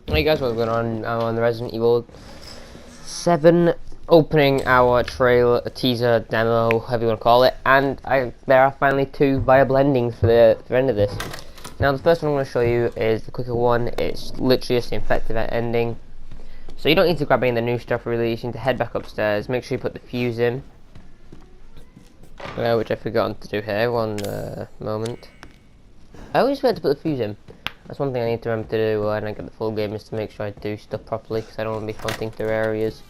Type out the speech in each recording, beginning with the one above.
Hey guys, what's going on? I'm on the Resident Evil 7 opening our trailer, teaser, demo, however you want to call it, and there are finally two viable endings for the end of this. Now the first one I'm going to show you is the quicker one. It's literally just the infected ending. So you don't need to grab any of the new stuff really, you need to head back upstairs, make sure you put the fuse in, which I've forgotten to do here, one moment. I always forget to put the fuse in. That's one thing I need to remember to do when I get the full game, is to make sure I do stuff properly, because I don't want to be hunting through areas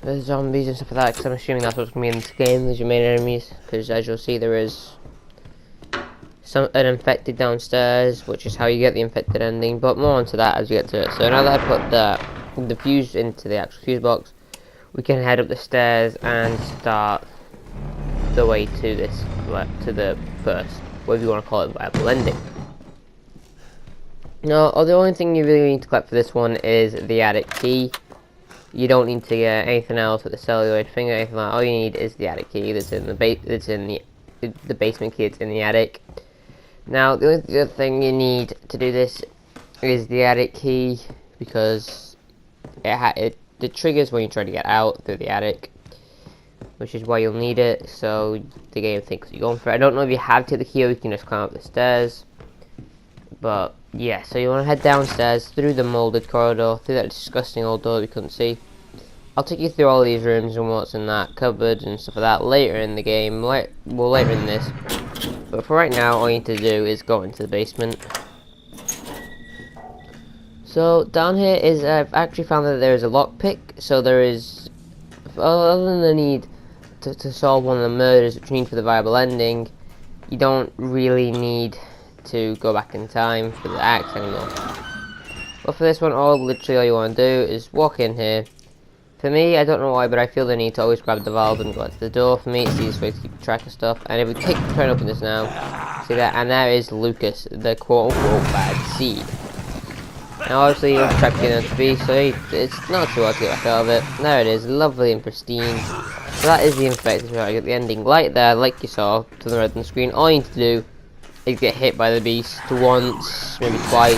with zombies and stuff like that, because I'm assuming that's what's going to be in this game, as your main enemies, because as you'll see there is an infected downstairs, which is how you get the infected ending, but more onto that as you get to it. So now that I put the fuse into the actual fuse box, we can head up the stairs and start the way to this, to the first, whatever you want to call it, viable ending. No, the only thing you really need to collect for this one is the attic key. You don't need to get anything else with the celluloid finger, anything like that. All you need is the attic key that's in the basement key. It's in the attic. Now, the only other thing you need to do this is the attic key, because it triggers when you try to get out through the attic, which is why you'll need it. So the game thinks you're going for it. I don't know if you have to take the key or you can just climb up the stairs. But yeah, so you want to head downstairs through the molded corridor, through that disgusting old door we couldn't see. I'll take you through all these rooms and what's in that cupboard and stuff like that later in the game, later in this. But for right now, all you need to do is go into the basement. So down here is, I've actually found that there is a lockpick. So there is, other than the need to solve one of the murders which you need for the viable ending, you don't really need to go back in time for the axe anymore. But for this one, literally all you want to do is walk in here. For me, I don't know why, but I feel the need to always grab the valve and go out to the door. For me, it's the easiest way to keep track of stuff. And if we try and open this now, see that, and there is Lucas, the quote-unquote bad seed. Now obviously you'll track it to be, so it's not too hard to get back out of it. There it is, lovely and pristine. So that is the infected. I get the ending light there, like you saw to the right on the screen. All you need to do is get hit by the beast once, maybe twice.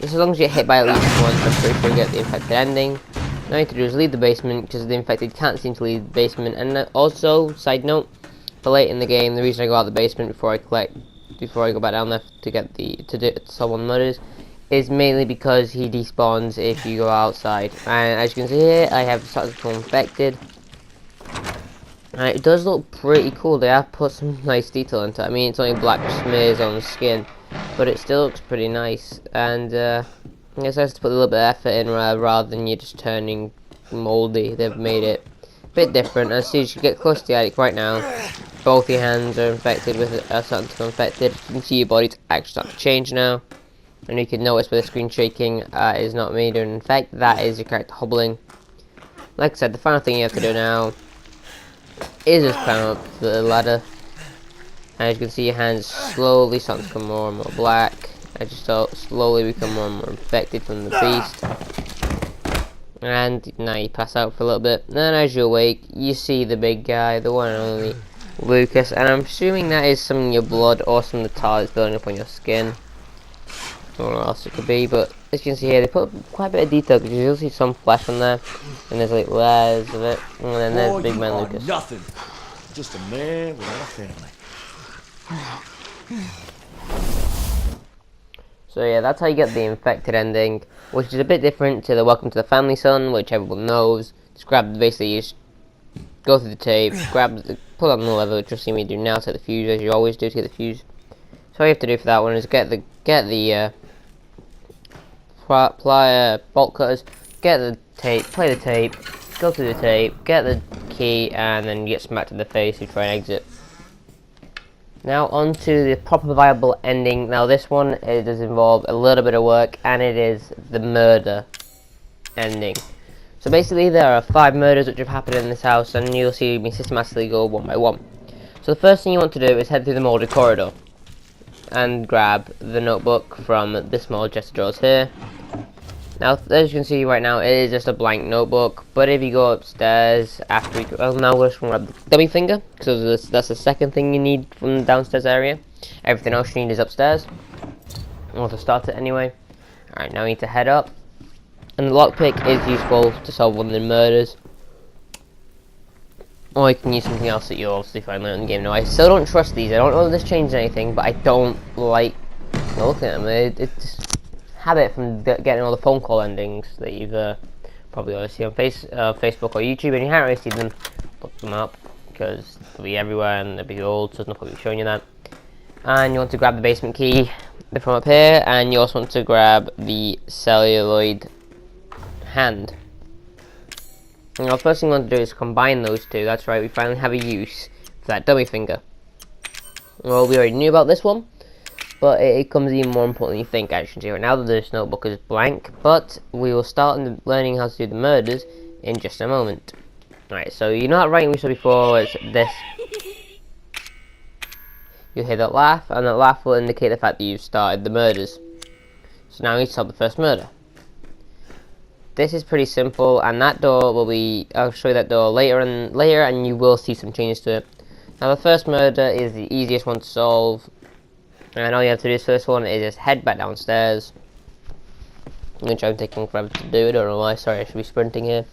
Just as long as you get hit by at least once, I'm pretty sure you get the infected ending. All you need to do is leave the basement, because the infected can't seem to leave the basement. And also, side note, for late in the game, the reason I go out the basement before I go back down there to solve one murders, is mainly because he despawns if you go outside. And as you can see here, I have started to become infected. And it does look pretty cool. They have put some nice detail into it. I mean, it's only black smears on the skin, but it still looks pretty nice. And I guess I have to put a little bit of effort in rather than you just turning moldy. They've made it a bit different. As soon as you get close to the attic right now, both your hands are infected with it, starting to go infected. You can see your body's actually starting to change now. And you can notice where the screen shaking is not me doing. In fact, that is your character hobbling. Like I said, the final thing you have to do now is just climb up the ladder. And as you can see, your hands slowly starting to become more and more black. As you slowly become more and more infected from the beast. And now you pass out for a little bit. And then as you awake, you see the big guy, the one and only Lucas. And I'm assuming that is some of your blood or some of the tar that's building up on your skin. I don't know what else it could be, but as you can see here, they put quite a bit of detail, because you'll see some flesh on there, and there's like layers of it, and then there's Big Man Lucas. Nothing, just a man without a family. So yeah, that's how you get the infected ending, which is a bit different to the Welcome to the Family Son, which everyone knows. Just basically you just go through the tape, pull on the lever, which you'll see me do now, take the fuse as you always do to get the fuse. So all you have to do for that one is get the bolt cutters, get the tape, play the tape, go through the tape, get the key, and then you get smacked in the face if you try and exit. Now on to the proper viable ending. Now this one, it does involve a little bit of work, and it is the murder ending. So basically there are 5 murders which have happened in this house, and you'll see me systematically go one by one. So the first thing you want to do is head through the molded corridor and grab the notebook from this small chest of drawers here. Now, as you can see right now, it is just a blank notebook, but if you go upstairs after we go, now we're just going to grab the dummy finger, because that's the second thing you need from the downstairs area. Everything else you need is upstairs, or to start it anyway. Alright, now we need to head up. And the lockpick is useful to solve one of the murders. Or you can use something else that you'll obviously find later in the game. Now, I still don't trust these. I don't know if this changed anything, but I don't like looking at them. It's just habit from getting all the phone call endings that you've probably always see on Facebook or YouTube, and you haven't really seen them. Look them up, because they'll be everywhere and they'll be old, so there's no point showing you that. And you want to grab the basement key from up here, and you also want to grab the celluloid hand. And the first thing we want to do is combine those two. That's right, we finally have a use for that dummy finger. Well, we already knew about this one, but it comes even more important than you think, actually. Right now, this notebook is blank, but we will start learning how to do the murders in just a moment. Alright, so you know that writing we saw before, it's this. You'll hear that laugh, and that laugh will indicate the fact that you've started the murders. So now we need to solve the first murder. This is pretty simple, and that door will be, I'll show you that door later, and you will see some changes to it. Now the first murder is the easiest one to solve, and all you have to do this first one is just head back downstairs, which I'm taking forever to do. I don't know why, sorry, I should be sprinting here.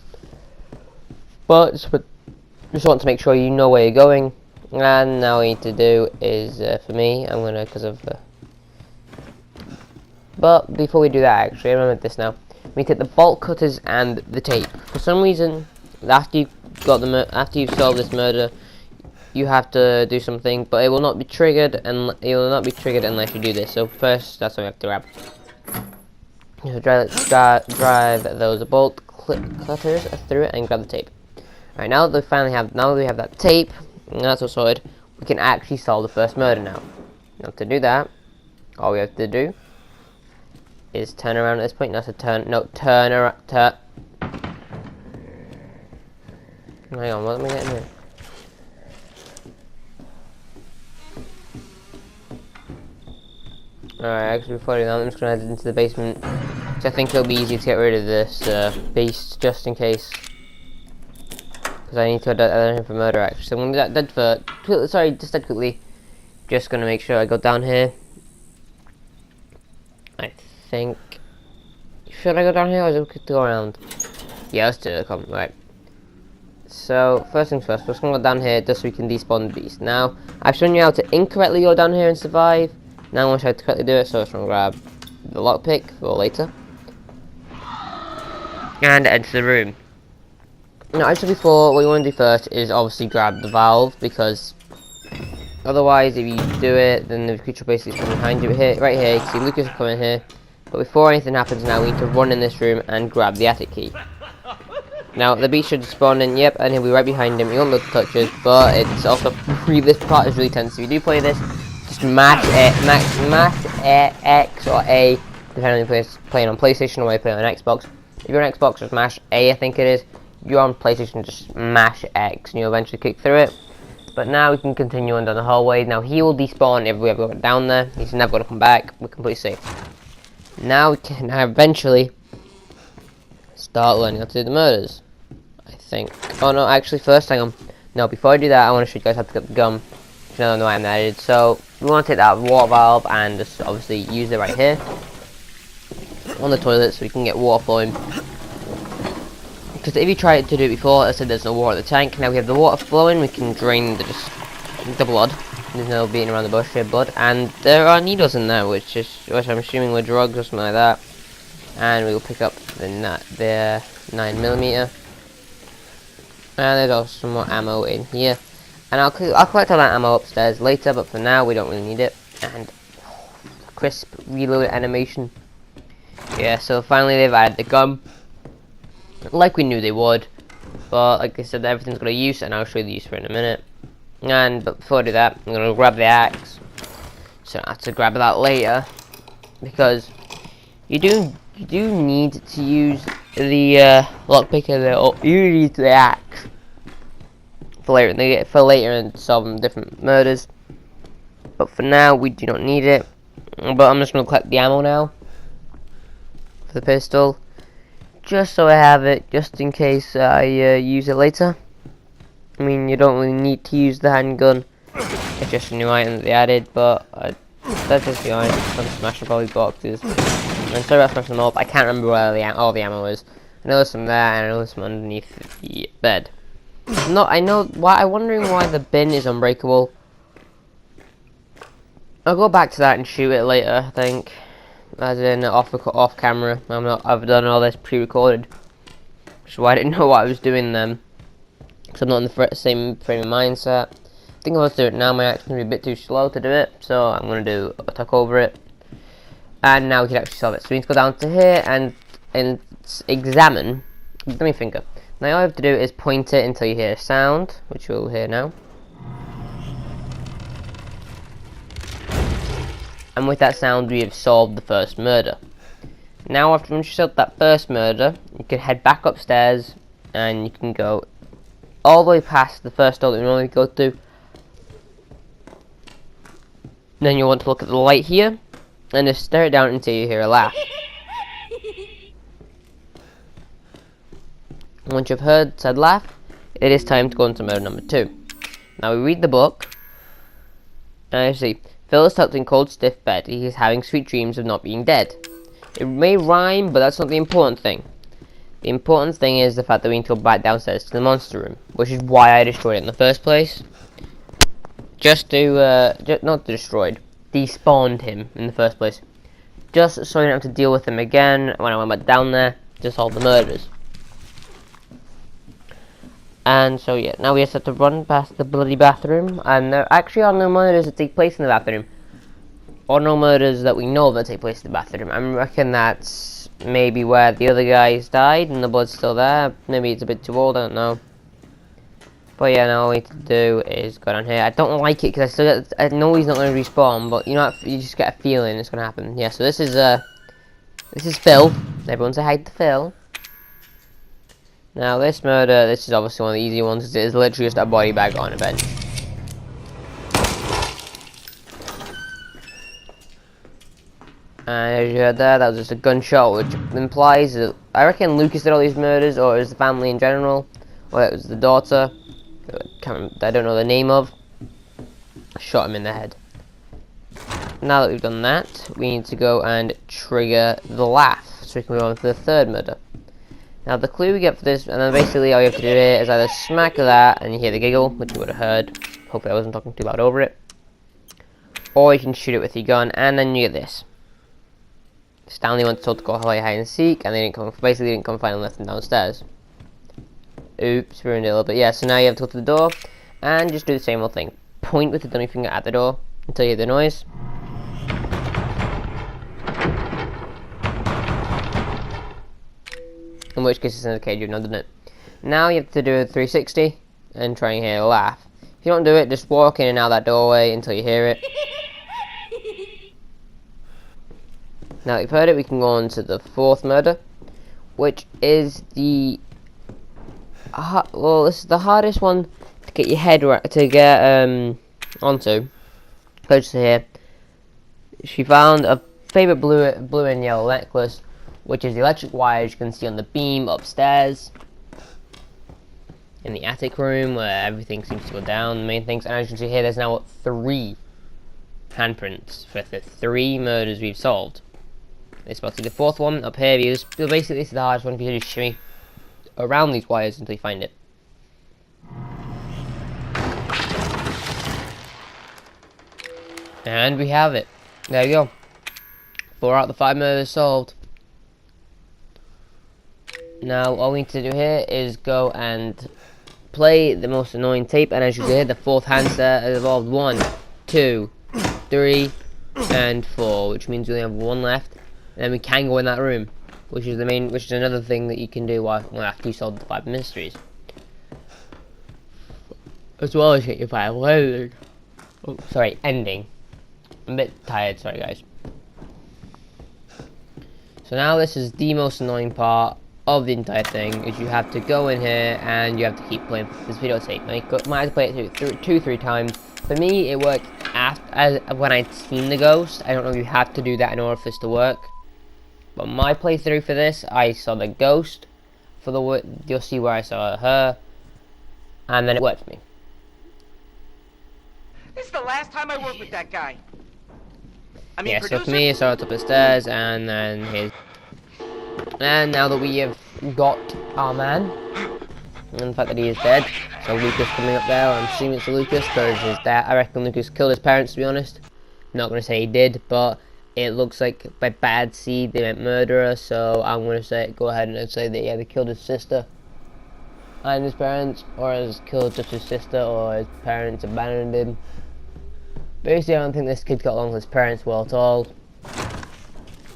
But just want to make sure you know where you're going, and now what you need to do is, for me, I'm gonna, because of the... But before we do that, actually, I remember this now. We take the bolt cutters and the tape. For some reason, after you've solved this murder, you have to do something, but it will not be triggered, and it will not be triggered unless you do this. So first, that's what we have to grab. You drive those bolt cutters through it and grab the tape. Alright, now that we have that tape, and that's all sorted, we can actually solve the first murder now. Now to do that, all we have to do is turn around at this point. Not to turn. No, turn around. Hang on, what am I getting here? Alright, actually, before I do that, I'm just going to head into the basement, because I think it'll be easy to get rid of this beast, just in case. Because I need to identify him for murder, actually. So I'm going to do that sorry, just dead quickly. Just going to make sure I go down here. I think, should I go down here or is it okay to go around? Yeah, let's do it. Come, right. So first things first, we're just gonna go down here just so we can despawn the beast. Now I've shown you how to incorrectly go down here and survive. Now I want to show you how to correctly do it, so I'm just gonna grab the lockpick for later and enter the room. Now, as I said before, what you want to do first is obviously grab the valve, because otherwise, if you do it, then the creature basically comes behind you. Right here, you can see Lucas coming here. But before anything happens now, we need to run in this room and grab the attic key. Now, the beast should spawn in, yep, and he'll be right behind him. You won't be able to touch it, but it's also, this part is really tense. If you do play this, just mash X or A, depending on if you're playing on PlayStation or if you're playing on Xbox. If you're on Xbox, just mash A, I think it is. If you're on PlayStation, just mash X, and you'll eventually kick through it. But now we can continue on down the hallway. Now, he will despawn if we ever go down there. He's never going to come back. We're completely safe. Now we can eventually start learning how to do the murders, I think. Oh no, actually first, hang on. No, before I do that, I want to show you guys how to get the gum. I don't know why I'm added. So we want to take that water valve and just obviously use it right here on the toilet so we can get water flowing. Because if you tried to do it before, I said there's no water in the tank. Now we have the water flowing, we can drain the blood. There's no beating around the bush here, blood, and there are needles in there, which I'm assuming were drugs or something like that. And we will pick up the 9mm, and there's also some more ammo in here. And I'll collect all that ammo upstairs later, but for now we don't really need it. And crisp reload animation. Yeah, so finally they've added the gum, like we knew they would. But like I said, everything's got a use, and I'll show you the use for it in a minute. But before I do that, I'm gonna grab the axe. So I have to grab that later, because you do need to use the lockpick or you need the axe for later and solving different murders. But for now, we do not need it. But I'm just gonna collect the ammo now for the pistol, just so I have it, just in case I use it later. I mean, you don't really need to use the handgun. It's just a new item that they added, but that's just the item. I'm smashing probably boxes. And sorry about smashing them up. I can't remember where all the ammo is. I know there's some there, and I know there's some underneath the bed. No, I know why. I'm wondering why the bin is unbreakable. I'll go back to that and shoot it later. I think, as in off camera. I've done all this pre-recorded, which is why I didn't know what I was doing then. Because I'm not in the same frame of mindset. I think I'll do it now. My action's gonna be a bit too slow to do it, so I'm gonna do a talk over it. And now we can actually solve it. So we need to go down to here and examine. Let me think. Now all you have to do is point it until you hear a sound, which we'll hear now. And with that sound, we have solved the first murder. Now, after you solved that first murder, you can head back upstairs, and you can go all the way past the first door that we normally go to. Then you'll want to look at the light here, and just stare it down until you hear a laugh. Once you've heard said laugh, it is time to go on to murder number 2. Now we read the book, and you see, Phil is tucked in cold stiff bed. He is having sweet dreams of not being dead. It may rhyme, but that's not the important thing. The important thing is the fact that we need to go back downstairs to the monster room, which is why I destroyed it in the first place. Not destroyed, despawned him in the first place. Just so I don't have to deal with him again when I went back down there to solve the murders. And so yeah, now we just have to run past the bloody bathroom, and there actually are no murders that take place in the bathroom. Or no murders that we know that take place in the bathroom. I reckon that's maybe where the other guys died and the blood's still there. Maybe it's a bit too old, I don't know. But yeah, now all we need to do is go down here. I don't like it because I know he's not going to respawn, but you know, you just get a feeling it's going to happen. Yeah, so this is Phil. Everyone say hi to Phil. Now this murder, this is obviously one of the easy ones. It is literally just a body bag on a bench. And as you heard there, that was just a gunshot, which implies that I reckon Lucas did all these murders, or it was the family in general, or it was the daughter, I don't know the name of, shot him in the head. Now that we've done that, we need to go and trigger the laugh, so we can move on to the third murder. Now the clue we get for this, and then basically all you have to do here is either smack that, and you hear the giggle, which you would have heard, hopefully I wasn't talking too loud over it, or you can shoot it with your gun, and then you get this. Stanley went told to go hide and seek, and they didn't come. Basically, didn't come find and left them downstairs. Oops, ruined it a little bit. Yeah, so now you have to go to the door and just do the same old thing. Point with the dummy finger at the door until you hear the noise. In which case, it's indicated you've not done it. Now you have to do a 360 and try and hear a laugh. If you don't do it, just walk in and out that doorway until you hear it. Now that you've heard it, we can go on to the fourth murder, which is the this is the hardest one to get your head onto. Close to here, she found a favorite blue and yellow necklace, which is the electric wires you can see on the beam upstairs in the attic room where everything seems to go down. The main things, and as you can see here, there's now 3 handprints for the 3 murders we've solved. It's about to be the 4th one up here. Basically, this is the hardest one because you just shimmy around these wires until you find it. And we have it. There you go. 4 out of the 5 murders solved. Now, all we need to do here is go and play the most annoying tape. And as you can hear, the 4th handset has evolved 1, 2, 3, and 4, which means we only have 1 left. And then we can go in that room, which is another thing that you can do after you solve the 5 mysteries, as well as get your 5 ending. Oh, sorry, ending. I'm a bit tired, sorry guys. So now this is the most annoying part of the entire thing, is you have to go in here and you have to keep playing this videotape. Now you might have to play it 2-3 times. For me, it worked when I'd seen the ghost. I don't know if you have to do that in order for this to work. But my playthrough for this, I saw the ghost. You'll see where I saw her, and then it worked for me. This is the last time I work with that guy. Yeah, so for me, I started up the stairs, and then here's... And now that we have got our man, and the fact that he is dead, so Lucas coming up there, I'm assuming it's Lucas, because his dad, I reckon Lucas killed his parents, to be honest. Not going to say he did, but it looks like by bad seed they meant murderer, so I'm going to say, go ahead and say that he either killed his sister and his parents, or has killed just his sister, or his parents abandoned him. Basically, I don't think this kid got along with his parents well at all.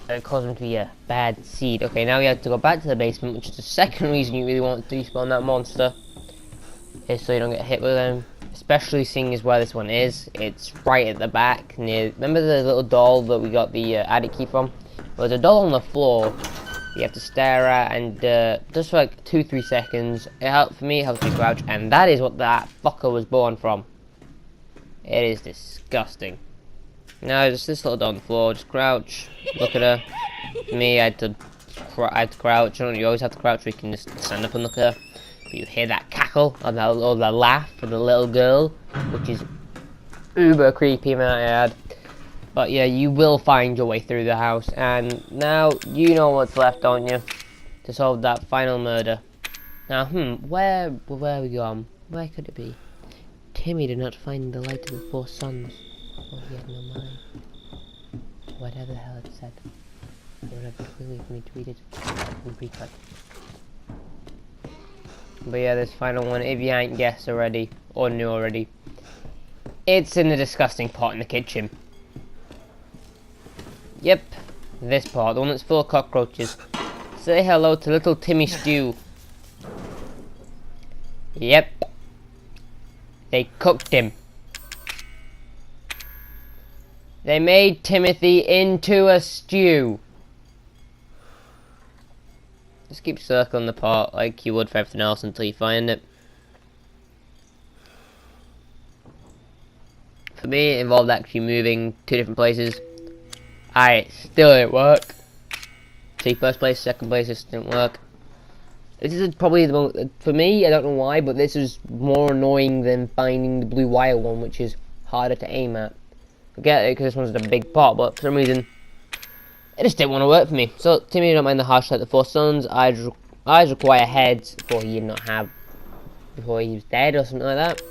It caused him to be a bad seed. Okay, now we have to go back to the basement, which is the second reason you really want to despawn that monster. Is so you don't get hit with them. Especially seeing as where this one is. It's right at the back near... Remember the little doll that we got the attic key from? Well, there's a doll on the floor you have to stare at, and just for like 2-3 seconds, for me it helps me crouch, and that is what that fucker was born from. It is disgusting. Now just this little doll on the floor, just crouch, look at her. For me, I had to crouch. You always have to crouch, so you can just stand up and look at her. But you hear that cackle, or the laugh of the little girl, which is uber creepy, might I add. But yeah, you will find your way through the house, and now you know what's left, don't you? To solve that final murder. Now, where we gone? Where could it be? Timmy did not find the light of the 4 suns. Oh, he had no mind. Whatever the hell it said. It would have been clearly for me to read it and pre-cut. But yeah, this final one, if you ain't guessed already, or knew already, it's in the disgusting pot in the kitchen. Yep, this pot, the one that's full of cockroaches. Say hello to little Timmy Stew. Yep. They cooked him. They made Timothy into a stew. Just keep circling the pot like you would for everything else until you find it. For me, it involved actually moving 2 different places. It still didn't work. See, first place, second place, this didn't work. This is probably the most, for me, I don't know why, but this is more annoying than finding the blue wire one, which is harder to aim at. I get it, because this one's a big pot, but for some reason, it just didn't want to work for me. So, Timmy don't mind the harsh light of the 4 suns. Eyes require heads before he was dead or something like that.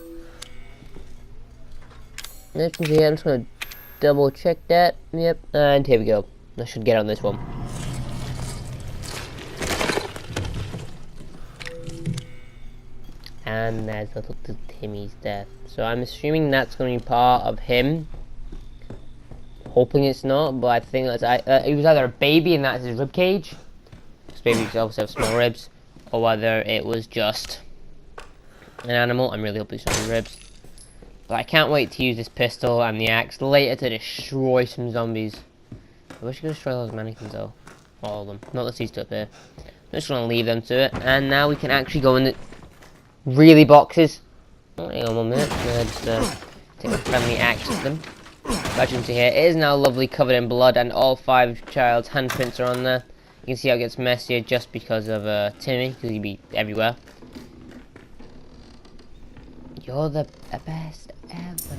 Next one here, I'm just going to double check that. Yep, and here we go. I should get on this one. And there's little Timmy's death. So I'm assuming that's going to be part of him. Hoping it's not, but I think that's he was either a baby and that's his rib cage, because babies obviously have small ribs, or whether it was just an animal. I'm really hoping it's not ribs. But I can't wait to use this pistol and the axe later to destroy some zombies. I wish I could destroy those mannequins though. All of them. Not these two up here. I'm just going to leave them to it. And now we can actually go in the really boxes. Oh, hang on 1 minute. Just take a friendly axe at them. As you can see here, it is now lovely, covered in blood, and all 5 child's handprints are on there. You can see how it gets messier just because of Timmy, because he'd be everywhere. You're the best ever.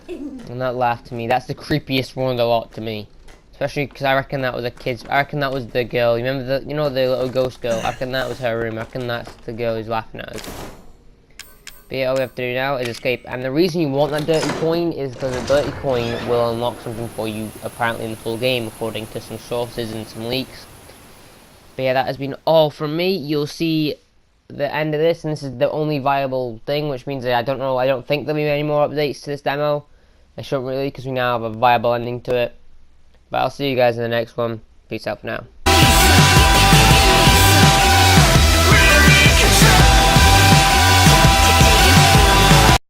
And that laugh to me, that's the creepiest one of the lot to me. Especially because I reckon that was a kid's, I reckon that was the girl, you remember the little ghost girl? I reckon that was her room, I reckon that's the girl who's laughing at us. But yeah, all we have to do now is escape. And the reason you want that dirty coin is because the dirty coin will unlock something for you, apparently in the full game, according to some sources and some leaks. But yeah, that has been all from me. You'll see the end of this, and this is the only viable thing, which means that I don't think there'll be any more updates to this demo. I shouldn't really, because we now have a viable ending to it. But I'll see you guys in the next one. Peace out for now.